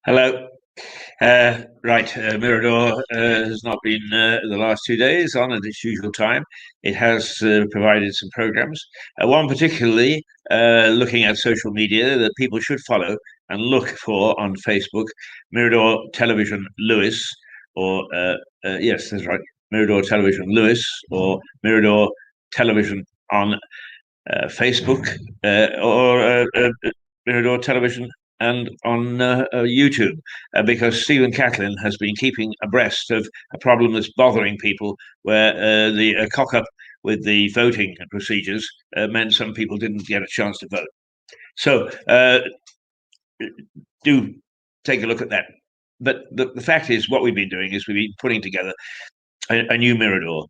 Hello. Right, Mirador has not been the last 2 days on at its usual time. It has provided some programs, one particularly looking at social media that people should follow and look for on Facebook, Mirador Television Lewis, or yes, that's right, Mirador Television Lewis, or Mirador Television on Facebook, or Mirador Television and on YouTube, because Stephen Catlin has been keeping abreast of a problem that's bothering people, where the cock up with the voting procedures meant some people didn't get a chance to vote. So do take a look at that. But the fact is, what we've been doing is we've been putting together a new Mirador.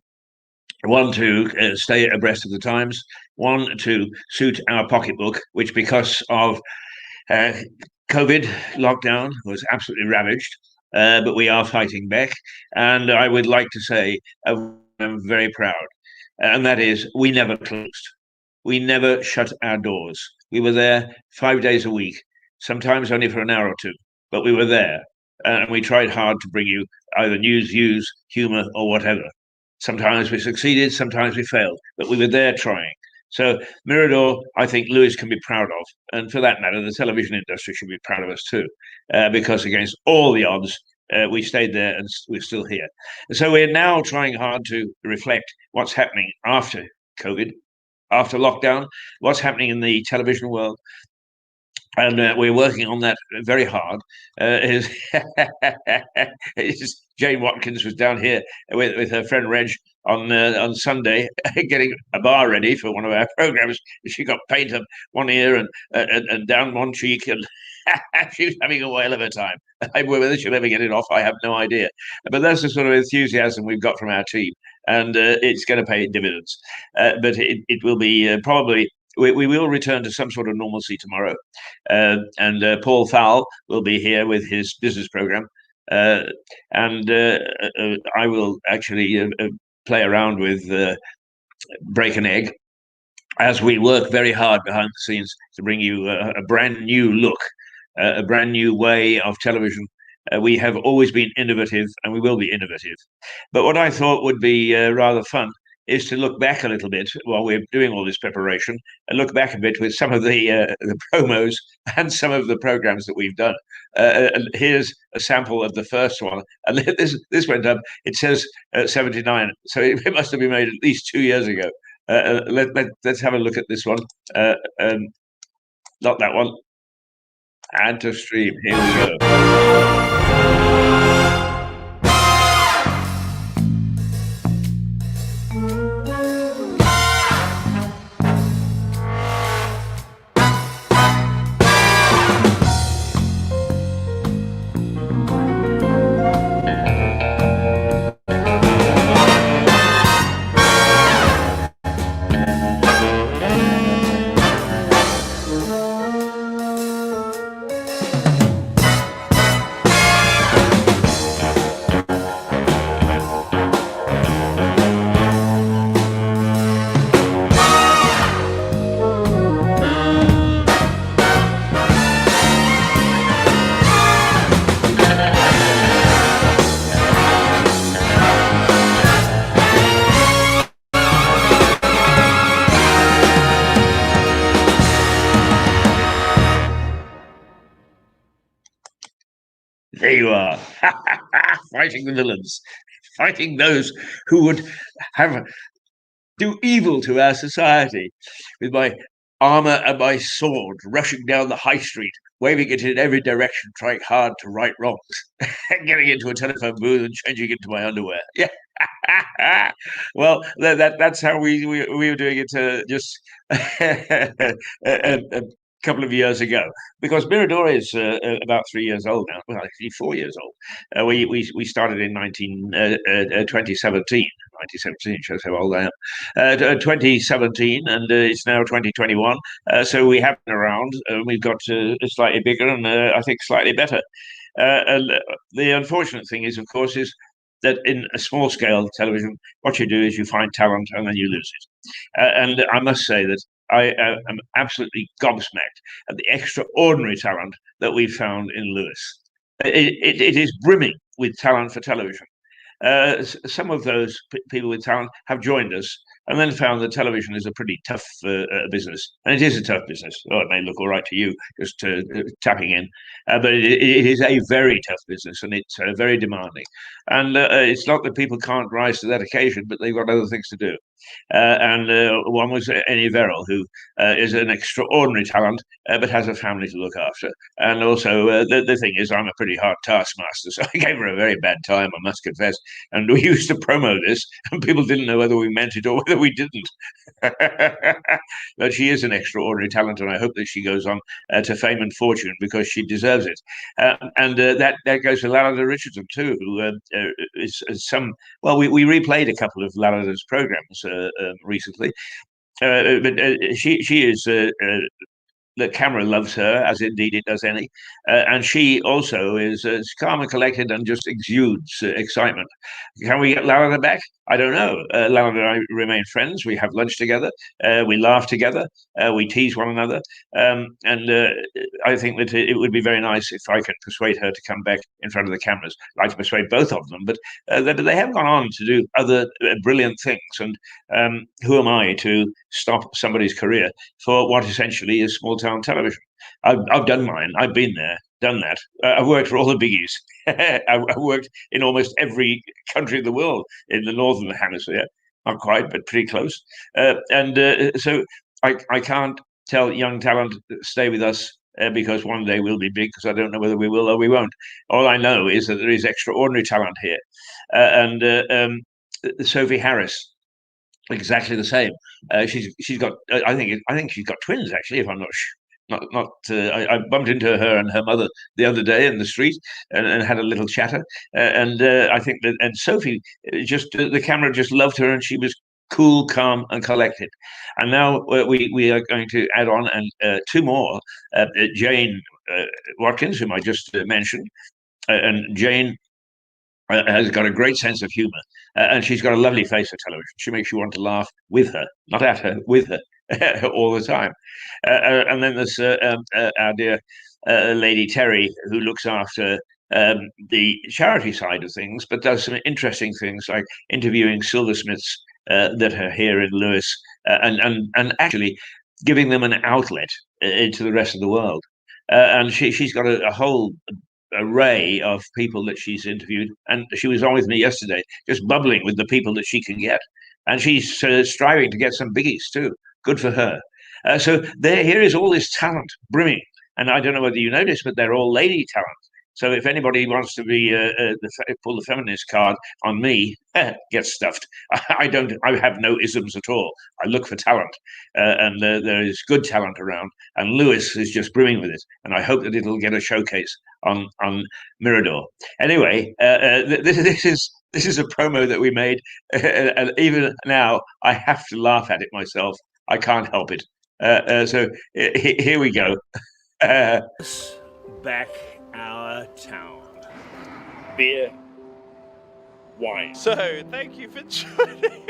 One to stay abreast of the times, one to suit our pocketbook, which because of uh, COVID lockdown was absolutely ravaged, but we are fighting back. And I would like to say I'm very proud, and that is we never closed. We never shut our doors. We were there 5 days a week, sometimes only for an hour or two, but we were there. And we tried hard to bring you either news, views, humor, or whatever. Sometimes we succeeded, sometimes we failed, but we were there trying. So Mirador, I think Lewis can be proud of, and for that matter, the television industry should be proud of us too, because against all the odds, we stayed there and we're still here. So we're now trying hard to reflect what's happening after COVID, after lockdown, what's happening in the television world, and we're working on that very hard. Is, is Jane Watkins was down here with her friend Reg on Sunday, getting a bar ready for one of our programs. She got paint up one ear and down one cheek, and she was having a whale of a time. Whether she'll ever get it off, I have no idea. But that's the sort of enthusiasm we've got from our team, and it's going to pay dividends. But it will be probably we will return to some sort of normalcy tomorrow. And Paul Fowle will be here with his business program. Uh, and I will actually play around with Break an Egg as we work very hard behind the scenes to bring you a brand new look, a brand new way of television. We have always been innovative and we will be innovative. But what I thought would be rather fun is to look back a little bit while we're doing all this preparation and look back a bit with some of the promos and some of the programs that we've done. And here's a sample of the first one. And this went up, it says 79. So it must have been made at least 2 years ago. Let's have a look at this one. Not that one. Add to stream. Here we go. There you are, fighting the villains, fighting those who would have do evil to our society, with my armor and my sword, rushing down the high street, waving it in every direction, trying hard to right wrongs, getting into a telephone booth and changing into my underwear. Yeah. Well, that's how we were doing it just a couple of years ago, because Mirador is about 3 years old now. Well, actually 4 years old. We started in 2017. Shows how old I am. 2017, and it's now 2021. So we have been around. We've got slightly bigger and I think slightly better. And the unfortunate thing is, of course, is that in a small scale television, what you do is you find talent and then you lose it. And I must say that I am absolutely gobsmacked at the extraordinary talent that we found in Lewis. It is brimming with talent for television. Some of those people with talent have joined us and then found that television is a pretty tough business. And it is a tough business. Oh, it may look all right to you, just tapping in, but it is a very tough business, and it's very demanding. And it's not that people can't rise to that occasion, but they've got other things to do. And one was Annie Verrill, who is an extraordinary talent, but has a family to look after. And also, the thing is, I'm a pretty hard taskmaster, so I gave her a very bad time, I must confess. And we used to promo this, and people didn't know whether we meant it or whether we didn't. But she is an extraordinary talent, and I hope that she goes on to fame and fortune because she deserves it. And that goes for Lalanda Richardson too, who is some. Well, we replayed a couple of Lalanda's programs recently, but she is. The camera loves her, as indeed it does Annie. And she also is calm and collected and just exudes excitement. Can we get Lalanda back? I don't know. Lalanda and I remain friends. We have lunch together. We laugh together. We tease one another. And I think that it would be very nice if I could persuade her to come back in front of the cameras. I'd like to persuade both of them, but they have gone on to do other brilliant things. And who am I to stop somebody's career for what essentially is small town television? I've done mine. I've been there, done that. I've worked for all the biggies. I've worked in almost every country in the world in the northern hemisphere. Not quite, but pretty close. So I can't tell young talent stay with us because one day we'll be big, because I don't know whether we will or we won't. All I know is that there is extraordinary talent here. Sophie Harris, exactly the same. She's got. I think she's got twins, actually. If I'm not. I bumped into her and her mother the other day in the street and had a little chatter. I think that, and Sophie, just the camera just loved her, and she was cool, calm, and collected. And now we are going to add on and two more. Jane Watkins, whom I just mentioned, and Jane has got a great sense of humor, and she's got a lovely face for television. She makes you want to laugh with her, not at her, with her, all the time. And then there's our dear Lady Terry, who looks after the charity side of things, but does some interesting things like interviewing silversmiths that are here in Lewes, and actually giving them an outlet into the rest of the world. And she's got a whole array of people that she's interviewed, and she was on with me yesterday, just bubbling with the people that she can get, and she's striving to get some biggies too. Good for her. So here is all this talent brimming, and I don't know whether you noticed, but they're all lady talent. So if anybody wants to be pull the feminist card on me, get stuffed. I don't. I have no isms at all. I look for talent, and there is good talent around, and Lewes is just brimming with it. And I hope that it'll get a showcase on Mirador. Anyway, this is a promo that we made, and even now I have to laugh at it myself. I can't help it. So here we go. Back our town. Beer, wine. So, thank you for joining.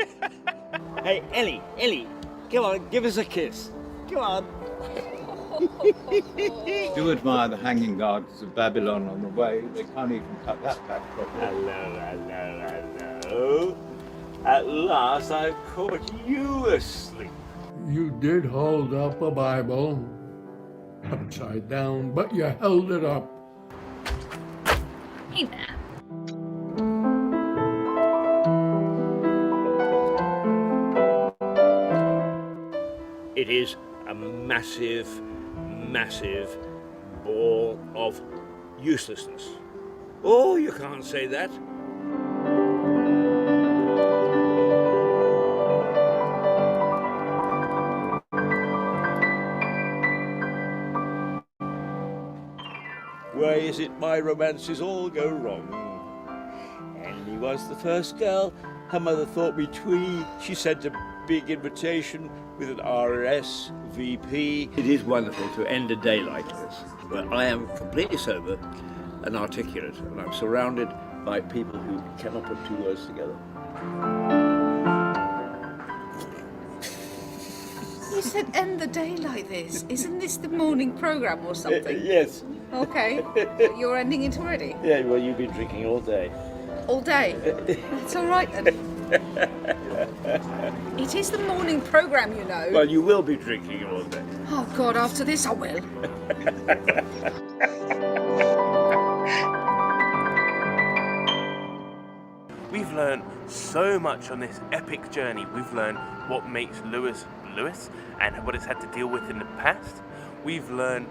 Hey, Ellie, come on, give us a kiss. Come on. Do admire the hanging gardens of Babylon on the way. They can't even cut that back properly. Hello. At last I've caught you asleep. You did hold up a Bible upside down, but you held it up. Hey there. It is a massive, massive ball of uselessness. Oh, you can't say that. Why is it my romances all go wrong? Ellie was the first girl her mother thought me twee. She sent a big invitation with an RSVP. It is wonderful to end a day like this, where I am completely sober and articulate, and I'm surrounded by people who cannot put two words together. You said end the day like this. Isn't this the morning program or something? Yes. Okay. So you're ending it already? Yeah, well, you've been drinking all day. All day? It's all right then. It is the morning program, you know. Well, you will be drinking all day. Oh, God, after this I will. We've learned so much on this epic journey. We've learned what makes Lewis Lewis and what it's had to deal with in the past. We've learned...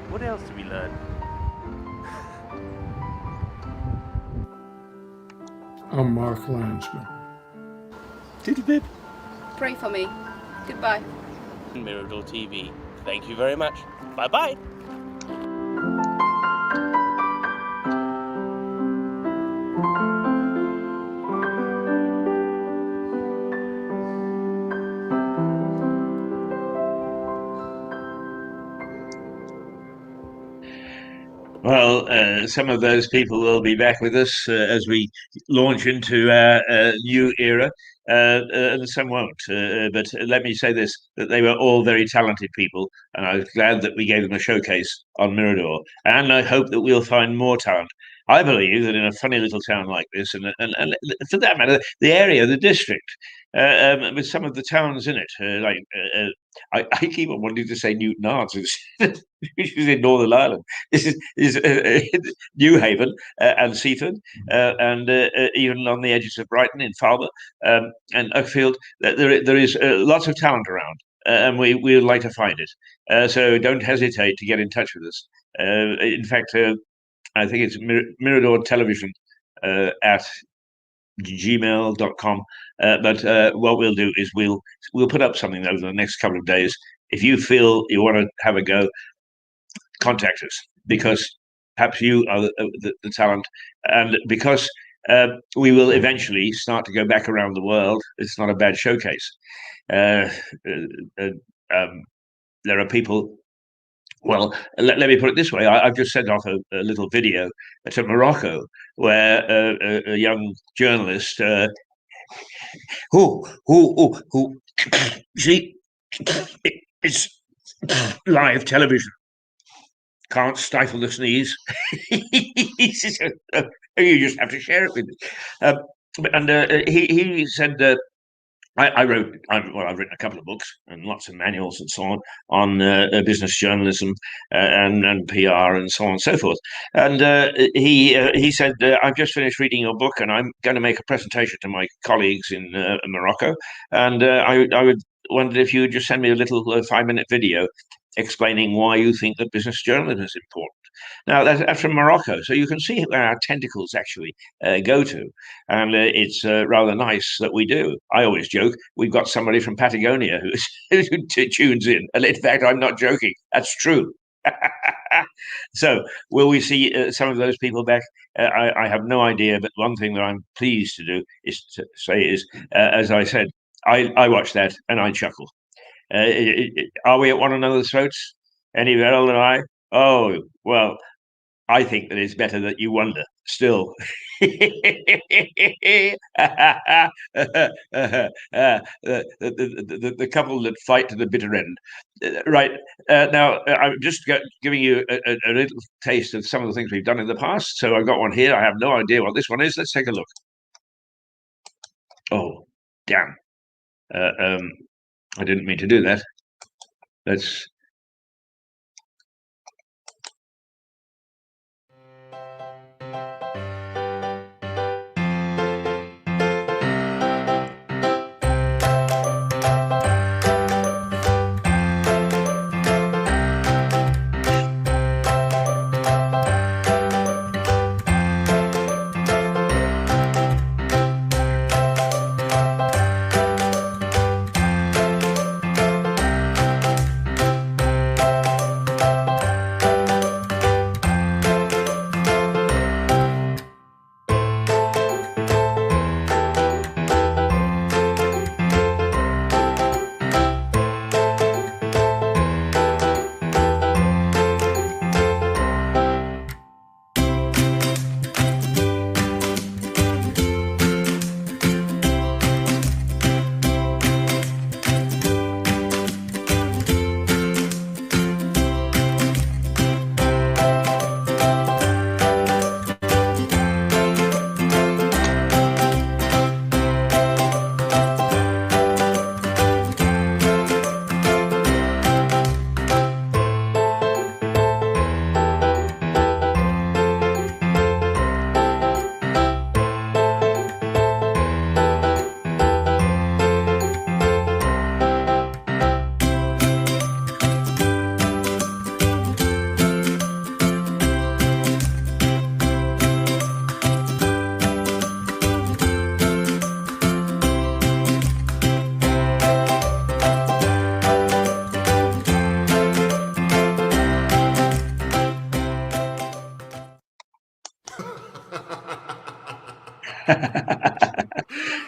What else did we learn? I'm Mark Landsman. Tittle bib. Pray for me. Goodbye. Mirador TV. Thank you very much. Bye-bye. Well, some of those people will be back with us as we launch into our new era, and some won't. But let me say this, that they were all very talented people, and I was glad that we gave them a showcase on Mirador. And I hope that we'll find more talent. I believe that in a funny little town like this, and for that matter, the area, the district, with some of the towns in it, I keep on wanting to say Newton Arts, which is in Northern Ireland. This is New Haven and Seaford, and even on the edges of Brighton in Falmer and Uckfield. There is lots of talent around, and we would like to find it. So don't hesitate to get in touch with us. In fact, I think it's Mirador Television at gmail.com. But what we'll do is we'll put up something over the next couple of days. If you feel you want to have a go, contact us, because perhaps you are the talent, and because we will eventually start to go back around the world. It's not a bad showcase. There are people. Well, let me put it this way. I've just sent off a little video to Morocco, where a young journalist who see, it's live television. Can't stifle the sneeze. You just have to share it with me. He said, I've written a couple of books and lots of manuals and so on business journalism and PR and so on and so forth. And he said, I've just finished reading your book and I'm going to make a presentation to my colleagues in Morocco. And I would wondered if you would just send me a little 5-minute video explaining why you think that business journalism is important. Now, that's from Morocco, so you can see where our tentacles actually go to, and it's rather nice that we do. I always joke, we've got somebody from Patagonia who tunes in, and in fact, I'm not joking, that's true. So, will we see some of those people back? I have no idea, but one thing that I'm pleased to do is to say is, as I said, I watch that and I chuckle. Are we at one another's throats? Any better than I? Oh, well, I think that it's better that you wonder still. The couple that fight to the bitter end. Right. Now, I'm just giving you a little taste of some of the things we've done in the past. So I've got one here. I have no idea what this one is. Let's take a look. Oh, damn. I didn't mean to do that. Let's...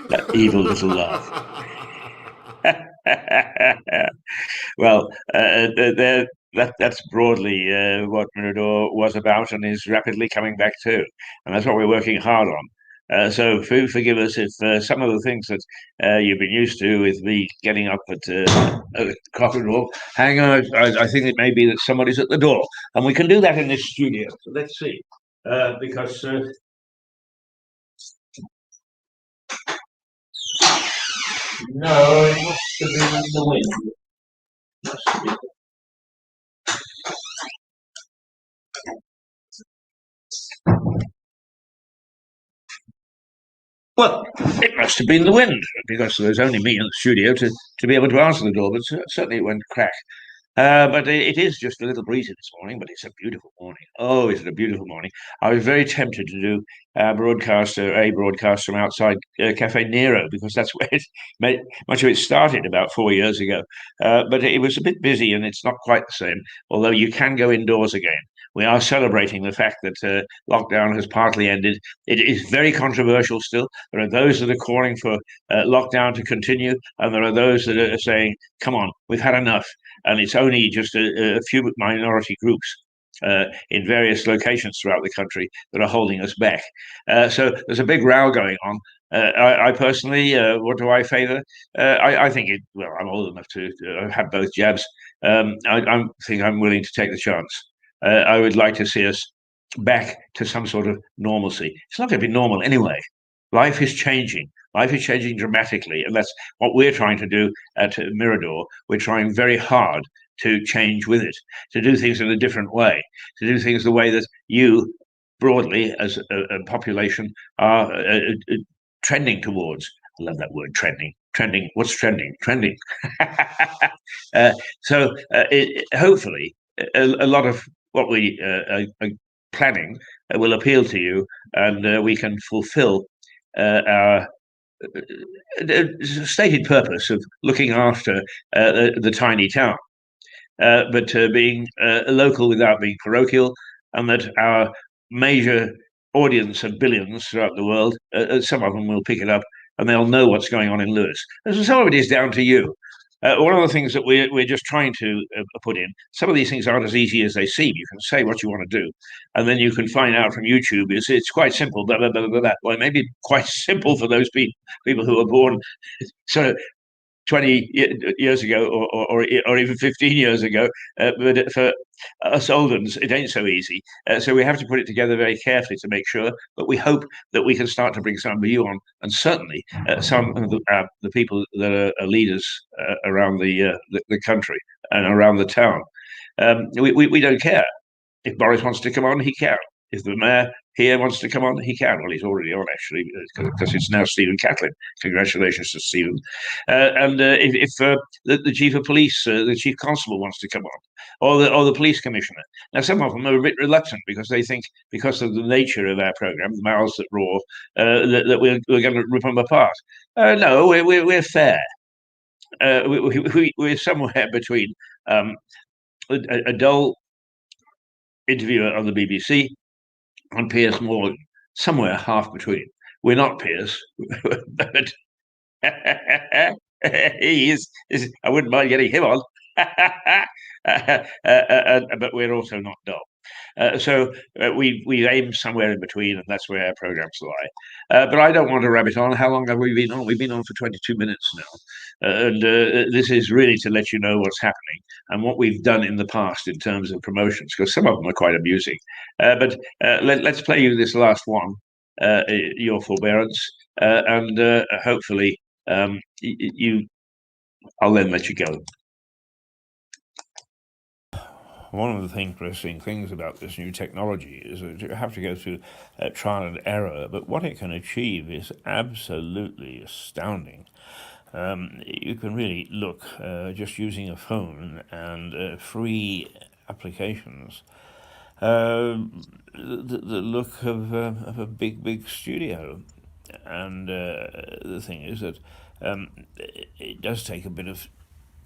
That evil little laugh. Well, that's broadly what Mirador was about and is rapidly coming back to. And that's what we're working hard on. So forgive us if some of the things that you've been used to with me getting up at cock and roll, hang on, I think it may be that somebody's at the door. And we can do that in this studio. So let's see. Because no, it must have been in the wind. Must have been. Well, it must have been the wind, because there's only me in the studio to be able to answer the door, but certainly it went crack. But it is just a little breezy this morning, but it's a beautiful morning. Oh, is it a beautiful morning? I was very tempted to do a broadcast from outside Cafe Nero, because that's where much of it started about 4 years ago. But it was a bit busy, and it's not quite the same, although you can go indoors again. We are celebrating the fact that lockdown has partly ended. It is very controversial still. There are those that are calling for lockdown to continue, and there are those that are saying, come on, we've had enough. And it's only just a few minority groups in various locations throughout the country that are holding us back. So there's a big row going on. I personally, what do I favour? I think I'm old enough to have both jabs. I think I'm willing to take the chance. I would like to see us back to some sort of normalcy. It's not going to be normal anyway. Life is changing. Life is changing dramatically, and that's what we're trying to do at Mirador. We're trying very hard to change with it, to do things in a different way, to do things the way that you, broadly, as a population, are trending towards. I love that word, trending. Trending. What's trending? Trending. So hopefully, a lot of what we are planning will appeal to you, and we can fulfill our stated purpose of looking after the tiny town, but being local without being parochial, and that our major audience of billions throughout the world, some of them will pick it up and they'll know what's going on in Lewes. And some of it is down to you. One of the things that we're just trying to put in, some of these things aren't as easy as they seem. You can say what you want to do, and then you can find out from YouTube, it's quite simple, blah, blah, blah, blah, blah. Well, it may be quite simple for those people who are born sort of 20 years ago or even 15 years ago, but for us old ones, it ain't so easy. So we have to put it together very carefully to make sure, but we hope that we can start to bring some of you on, and certainly some of the people that are leaders around the country and around the town. We don't care. If Boris wants to come on, he can. If the mayor here wants to come on, he can. Well, he's already on, actually, because it's now Stephen Catlin. Congratulations to Stephen. And if the chief of police, the chief constable wants to come on, or the police commissioner. Now, some of them are a bit reluctant because they think, because of the nature of our programme, the mouths that roar, that we're going to rip them apart. No, we're fair. We're somewhere between a dull interviewer on the BBC and Piers Morgan, somewhere half between. We're not Piers, but he is. I wouldn't mind getting him on, but we're also not dull. So we aim somewhere in between, and that's where our programs lie. But I don't want to rabbit on. How long have we been on? We've been on for 22 minutes now, and this is really to let you know what's happening and what we've done in the past in terms of promotions, because some of them are quite amusing. But let's play you this last one, your forbearance, and hopefully I'll then let you go. One of the interesting things about this new technology is that you have to go through trial and error, but what it can achieve is absolutely astounding. You can really look, just using a phone and free applications, the look of a big studio. And the thing is that it does take a bit of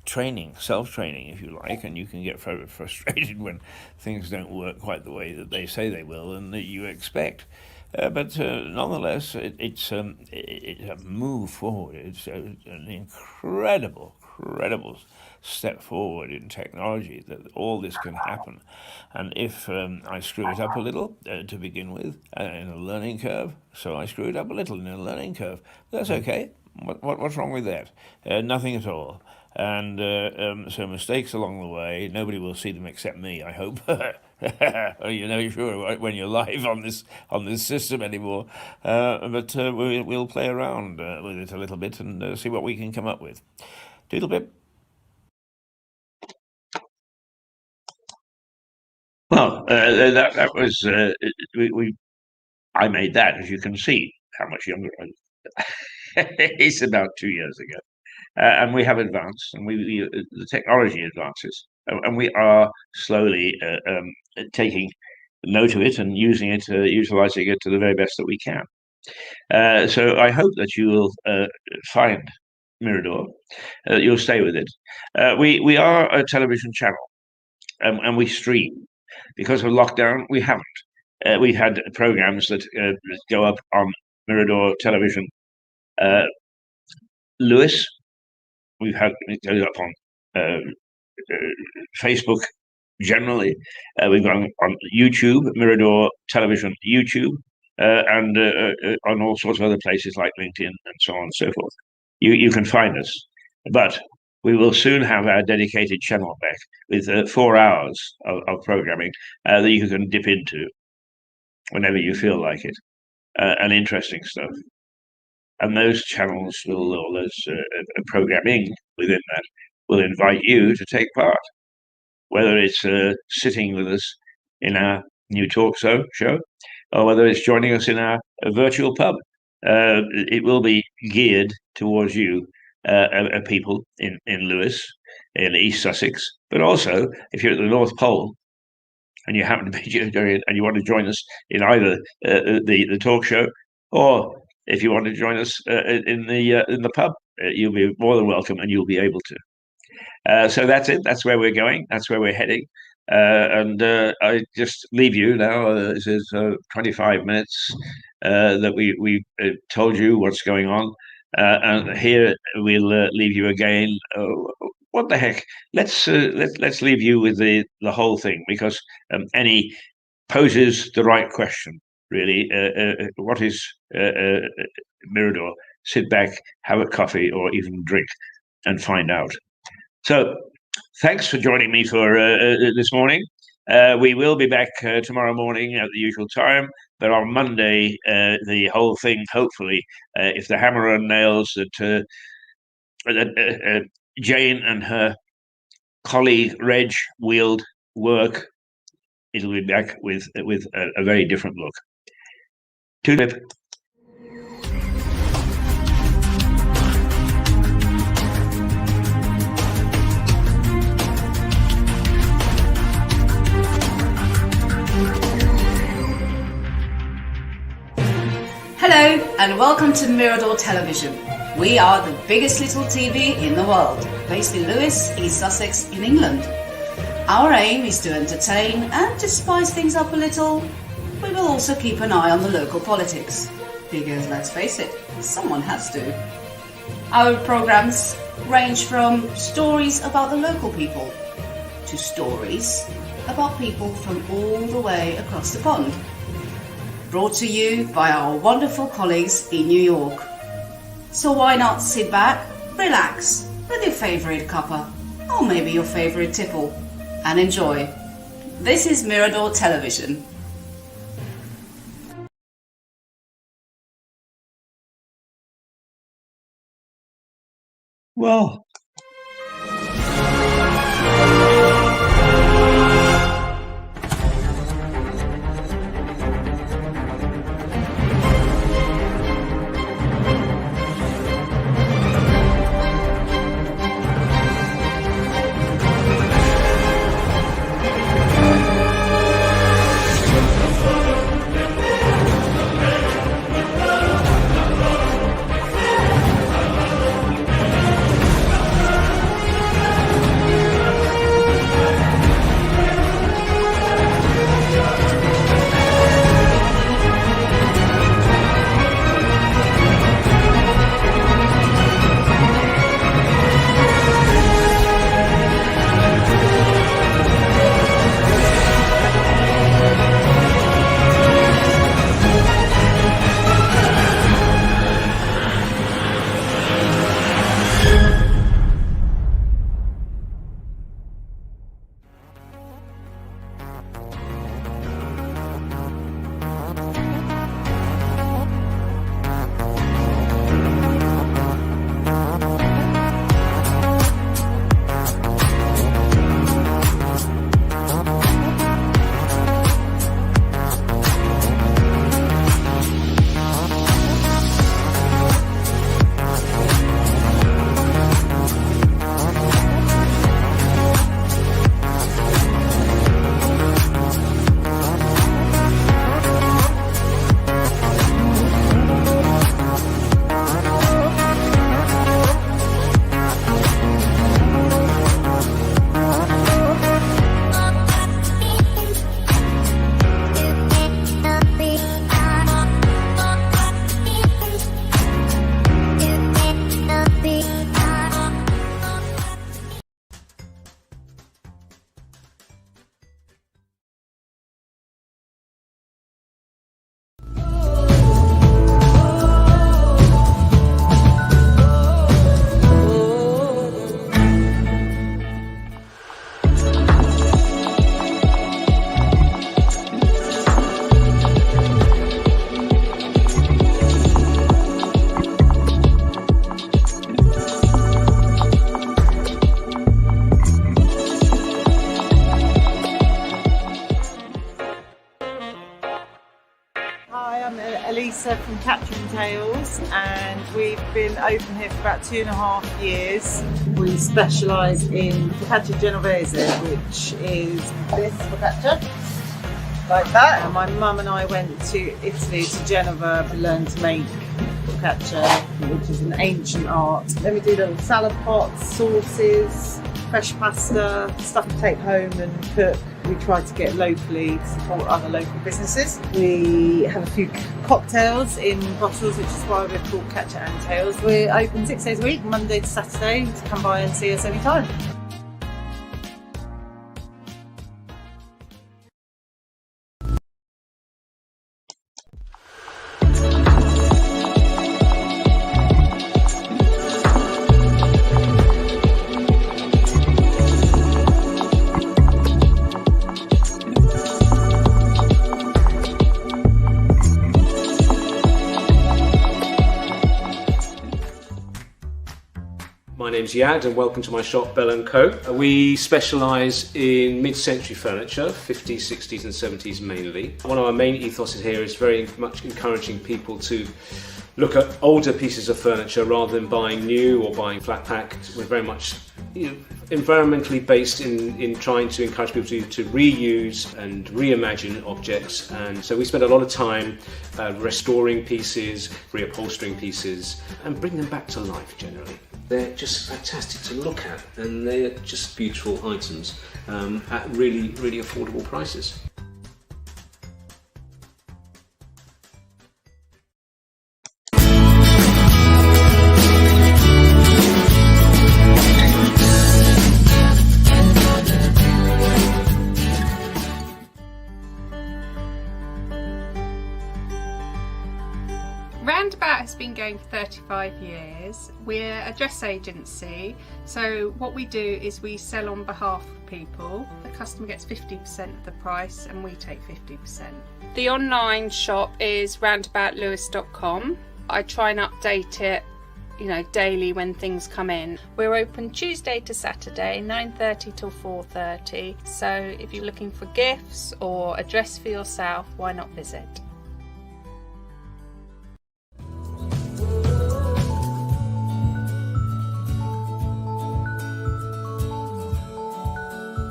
training, self-training, if you like, and you can get frustrated when things don't work quite the way that they say they will and that you expect. but nonetheless, it's a move forward. It's an incredible step forward in technology that all this can happen. And if I screw it up a little to begin with in a learning curve, so I screw it up a little in a learning curve, that's okay. What's wrong with that? Nothing at all. And so mistakes along the way, nobody will see them except me, I hope. Sure, when you're live on this system anymore. But we'll play around with it a little bit and see what we can come up with. Doodle pip. Well, that was I made that, as you can see, how much younger I am. It's about 2 years ago. And we have advanced, and the technology advances, and we are slowly taking note of it and using it, utilizing it to the very best that we can. So I hope that you will find Mirador, that you'll stay with it. We are a television channel, and we stream. Because of lockdown, we haven't. We've had programs that go up on Mirador television. Lewis, we've had it goes up on Facebook generally. We've gone on YouTube, Mirador Television YouTube, and on all sorts of other places like LinkedIn and so on and so forth. You can find us, but we will soon have our dedicated channel back with 4 hours of programming that you can dip into whenever you feel like it, and interesting stuff. And those channels all those programming within that will invite you to take part, whether it's sitting with us in our new talk show, or whether it's joining us in our virtual pub. It will be geared towards you, people in Lewis, in East Sussex, but also if you're at the North Pole and you happen to be and you want to join us in either the talk show, or if you want to join us in the pub, you'll be more than welcome, and you'll be able to. So that's it. That's where we're going. That's where we're heading. And I just leave you now. This is 25 minutes that we told you what's going on. And here we'll leave you again. What the heck? Let's leave you with the whole thing, because Annie poses the right question. Really, what is Mirador? Sit back, have a coffee, or even drink, and find out. So, thanks for joining me for this morning. We will be back tomorrow morning at the usual time, but on Monday, the whole thing, hopefully, if the hammer and nails that Jane and her colleague Reg wield work, it'll be back with a very different look. Tulip. Hello and welcome to Mirador Television. We are the biggest little TV in the world, based in Lewis, East Sussex in England. Our aim is to entertain and to spice things up a little. We will also keep an eye on the local politics, because let's face it, someone has to. Our programs range from stories about the local people to stories about people from all the way across the pond. Brought to you by our wonderful colleagues in New York. So why not sit back, relax with your favourite cuppa, or maybe your favourite tipple, and enjoy. This is Mirador Television. Well, Vanessa from Catherine Tales, and we've been open here for about 2.5 years. We specialise in focaccia genovese, which is this focaccia, like that. And my mum and I went to Italy, to Genova, to learn to make focaccia, which is an ancient art. Then we do little salad pots, sauces, fresh pasta, stuff to take home and cook. We try to get locally to support other local businesses. We have a few cocktails in bottles, which is why we're called Catcher and Tales. We're open 6 days a week, Monday to Saturday, to come by and see us anytime. My name's Yad and welcome to my shop Bell & Co. We specialise in mid-century furniture, 50s, 60s and 70s mainly. One of our main ethoses here is very much encouraging people to look at older pieces of furniture rather than buying new or buying flat pack. We're very much environmentally based in trying to encourage people to reuse and reimagine objects, and so we spend a lot of time restoring pieces, reupholstering pieces and bring them back to life generally. They're just fantastic to look at and they're just beautiful items at really, really affordable prices. Roundabout has been going for 35 years. We're a dress agency, so what we do is we sell on behalf of people. The customer gets 50% of the price and we take 50%. The online shop is roundaboutlewis.com. I try and update it, daily when things come in. We're open Tuesday to Saturday, 9:30 till 4:30. So if you're looking for gifts or a dress for yourself, why not visit?